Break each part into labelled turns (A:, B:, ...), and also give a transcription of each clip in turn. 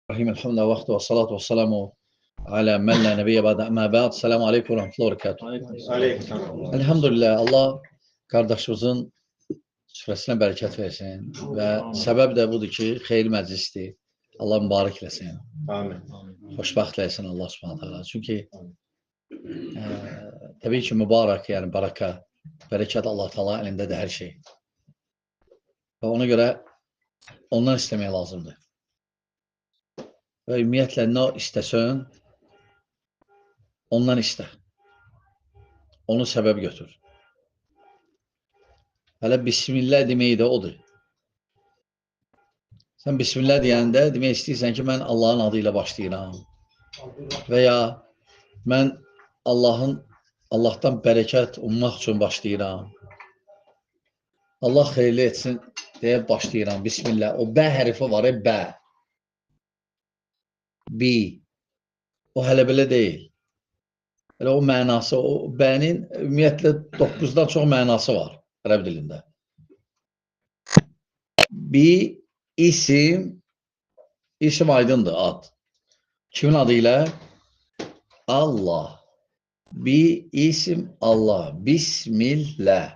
A: الرحيم الحمد لله وحده والصلاة والسلام على من لا نبي بعد أما بعد. Selamun Aleyküm ve Rahmetullahi ve Berekatuhu.
B: Aleykümselam.
A: Elhamdülillah, Allah qardaşımızın süfrəsinə bərəkət versin və səbəb də budur ki, xeyir məclisdir. Allah mübarək eləsin.
B: Amin.
A: Xoşbəxt eləsin Allah Subhanahu taala. Çünki təbii ki, mübarək, yəni bərəkət Allah Taala əlindədir hər şey. Və ona görə ondan istəmək lazımdır. Və ümumiyyətlə nə istəsən, ondan istə. Onu səbəb götür. Hələ Bismillah deməyi də odur. Sən Bismillah deyəndə demək istəyirsən ki, mən Allahın adı ilə başlayıram. Və ya mən Allahdan bərəkət ummaq üçün başlayıram. Allah xeyirli etsin deyə başlayıram. Bismillah. O bə hərfi var, bə. Bi. O hələ belə deyil. Elə o mənası, o bənin ümumiyyətlə 9-dan çox mənası var ərəb dilində. Bi, isim aydındır, ad. Kimin adı ilə? Allah. Bi, isim Allah. Bismillah.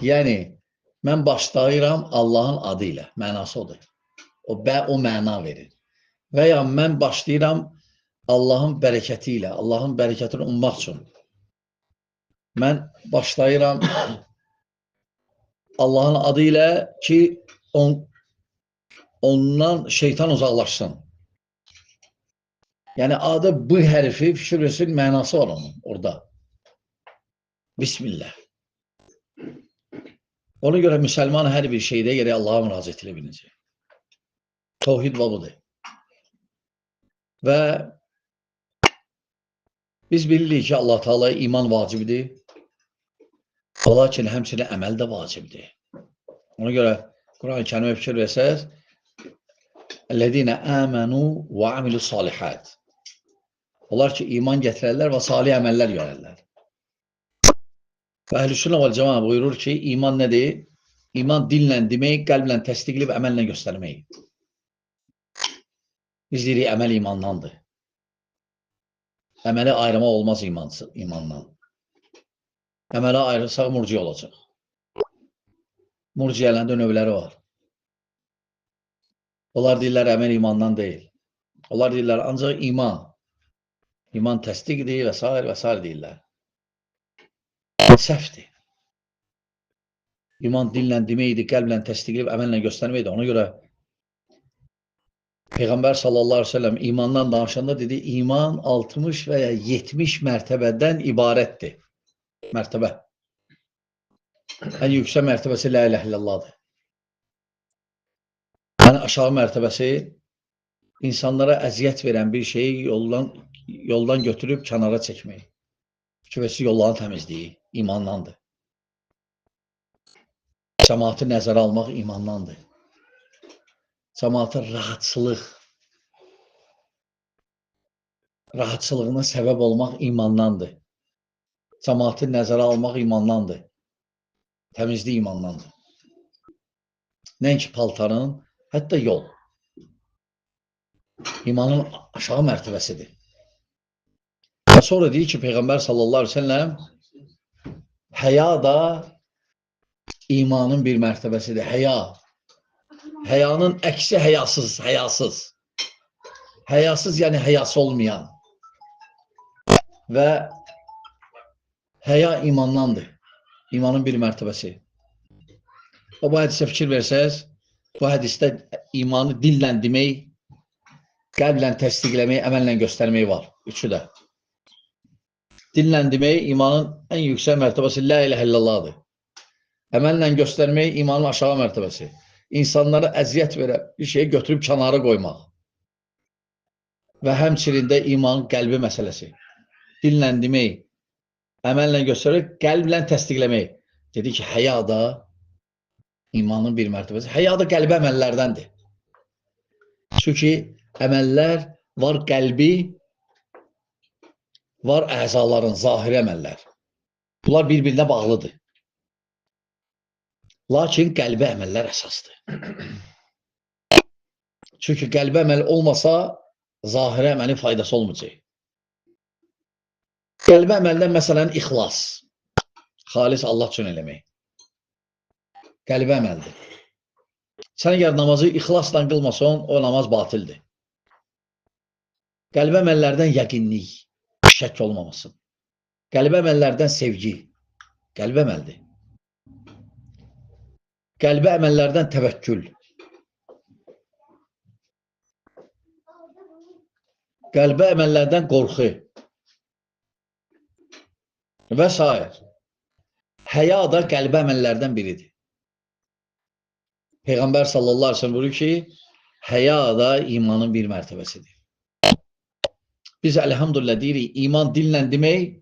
A: Yəni, mən başlayıram Allahın adı ilə. Mənası odur. O bə, o məna verir. Və ya mən başlayıram Allahın bərəkəti ilə, Allahın bərəkətini ummaq üçün. Mən başlayıram Allahın adı ilə ki, ondan şeytan uzaqlaşsın. Yəni, adı bu hərfi fikir versin, mənası var onun orada. Bismillah. Ona görə müsəlman hər bir şeydə gərək Allaha müraciət elə biləcək. Təvhid budur. Və biz bilirik ki, Allah Teala iman vacibdir. Lakin həmçinin əməl də vacibdir. Ona görə Quran-ı Kərimə fikir versəz, "Ellezine amanu və amilus salihat." Onlar ki, iman gətirərlər və salih əməllər görərlər. Və Əhlüsünnə vəl Cəmaə buyurur ki, iman nədir? İman dillə demək, qəlblə təsdiqləyib, əməllə göstərmək. Biz deyirik, əməl imandandır. Əməli ayırmaq olmaz imandan. Əmələ ayırırsaq murciə olacaq. Murciələndə növləri var. Onlar deyirlər, əməl imandan deyil. Onlar deyirlər, ancaq iman. İman təsdiqdir və s. deyirlər. Səhvdir. İman dillə deməkdir, qəlblə təsdiqləyib, əməllə göstərməkdir. Ona görə Peyğəmbər sallallahu aleyhi ve sellem imandan danışanda dedi, iman 60 və ya 70 mərtəbədən ibarətdir. Mərtəbə. Ən yüksək mərtəbəsi la ilahe illallahdır. Yəni aşağı mərtəbəsi insanlara əziyyət verən bir şeyi yoldan götürüb kənara çəkmək. Fikirvəsi yolların təmizliyi imandandır. Cəmaatı nəzərə almaq imandandır. Cəmaatın rahatçılığına səbəb olmaq imandandır. Cəmaatı nəzərə almaq imandandır. Təmizlik imandandır. Nəinki paltarın, hətta yol. İmanın aşağı mərtəbəsidir. Və sonra deyir ki, Peyğəmbər sallallahu aleyhi ve sellem həya da imanın bir mərtəbəsidir. Həya. Həyanın əksi həyasız. Həyasız, yəni həyası olmayan. Və həya imandandır. İmanın bir mərtəbəsi. O, bu hədisə fikir versəz, bu hədisdə imanı dillə demək, qəlblə təsdiqləmək, əməllə göstərmək var. Üçü də. Dillə demək, imanın ən yüksək mərtəbəsi la ilahe illallahdır. Əməllə göstərmək, imanın aşağı mərtəbəsi. İnsanlara əziyyət verə bir şeyi götürüb kənara qoymaq. Və həmçinin də imanın qəlbi məsələsi. Dillə demək, əməllə göstərmək, qəlblə təsdiqləmək. Dedi ki, həya da imanın bir mərtəbəsi. Həya da qəlbi əməllərdəndir. Çünki əməllər var qəlbi, var əzaların, zahiri əməllər. Bunlar bir-birinə bağlıdır. Lakin qəlbi əməllər əsasdır. Çünki qəlbə əməl olmasa, zahirə əməlin faydası olmayacaq. Qəlbə əməldən məsələn ixlas. Xalis Allah üçün eləmək. Qəlbə əməldir. Sən əgər namazı ixlasla qılmasan, o namaz batildir. Qəlbə əməllərdən yəqinlik, şək olmamasın. Qəlbə əməllərdən sevgi, qəlbə əməldir. Qəlbə əməllərdən təvəkkül. Qəlbə əməllərdən qorxu. Və s. Həya da qəlbə əməllərdən biridir. Peyğəmbər sallallahu aleyhi ve sellem buyurur ki, həya da imanın bir mərtəbəsidir. Biz əlhamdülillah deyirik, iman dillə demək,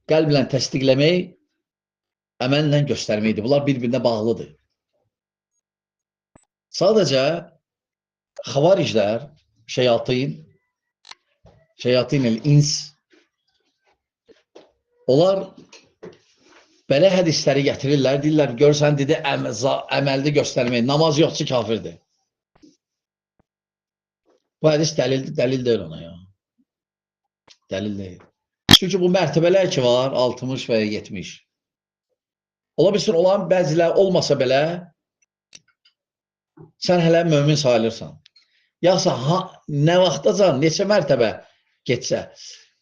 A: qəlblə təsdiqləmək, əməllə göstərməkdir. Bunlar bir-birinə bağlıdır. Sadəcə xavariclər, şeyatin el-ins, onlar belə hədisləri gətirirlər, deyirlər, görsən, dedi, əməldə göstərmək, namaz yoxsa kafirdir. Bu hədis dəlil deyil ona ya. Dəlil deyil. Çünki bu mərtəbələr ki var, 60 və 70. Ola bilsin, olan bəzilər olmasa belə, sən hələ mömin sayılırsan. Yaxsa nə vaxtacan, neçə mərtəbə getsə,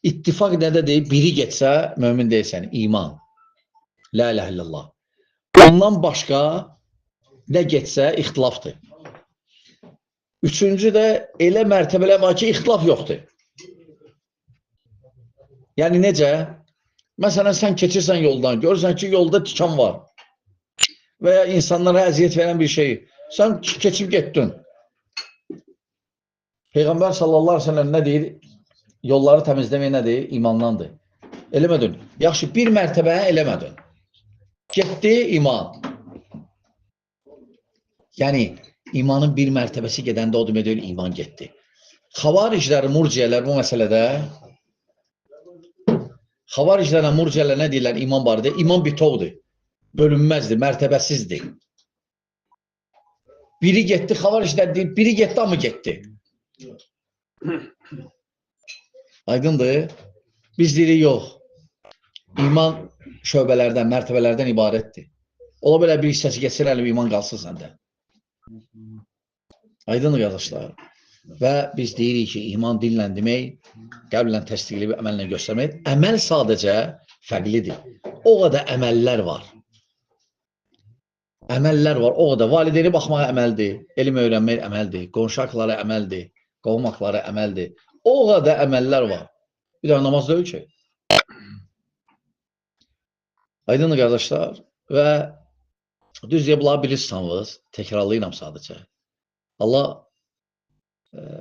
A: ittifaq nədə deyib, biri getsə, mömin deyilsən, iman. La ilahe illallah. Ondan başqa nə getsə, ixtilafdır. Üçüncü də elə mərtəbələr var ki, ixtilaf yoxdur. Yəni necə? Məsələn, sən keçirsən yoldan, görürsən ki, yolda tikan var və ya insanlara əziyyət verən bir şey. Sən keçib getdin. Peyğəmbər sallallahu aleyhi ve sellem nə deyir? Yolları təmizləmək nədir? İmandandır. Eləmədin. Yaxşı, bir mərtəbə eləmədin. Getdi iman. Yəni, imanın bir mərtəbəsi gedəndə o demək deyil, iman getdi. Xavariclər, murciyələr bu məsələdə, xavariclərlə murciyələr nə deyirlər iman barədə? İman bitovdur, bölünməzdir, mərtəbəsizdir. Biri getdi, xavariclər deyir, biri getdi, amma getdi. Aydındır. Biz deyirik, yox. İman şöbələrdən, mərtəbələrdən ibarətdir. Ola belə bir hissəsi geçsin, əlim iman qalsın səndə. Aydındır, qardaşlar. Və biz deyirik ki, iman dillə demək, qəlblə təsdiqləyib, əməllə göstərmək. Əməl sadəcə fərqlidir. O qədər əməllər var. Əməllər var, o qədər. Valideyni baxmağa əməldir, elm öyrənmək əməldir, qonşu haqları əməldir, qovum haqları əməldir. O qədər əməllər var. Bir də namaz deyil ki. Aydındır, qardaşlar. Və düz deyə bunları bilirsiniz, təkrarlayıram sadəcə. Allah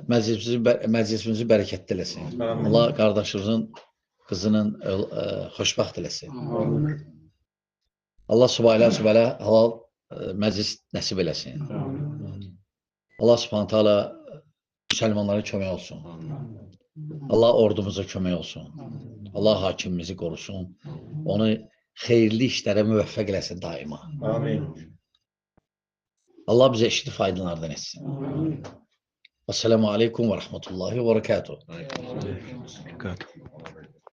A: məclisimizi bərəkətli eləsin. Allah qardaşımızın, qızının xoşbəxt eləsin. Allah subhanahu halal məclis nəsib eləsin. Allah subhanahu taala müsəlmanlara kömək olsun. Allah ordumuza kömək olsun. Allah hakimimizi qorusun. Onu xeyirli işlərə müvəffəq eləsin daima. Amin. Allah bizə eşitli faydalardan etsin. Esselamu aleykum və rəhmətullahi və bərəkatuhu.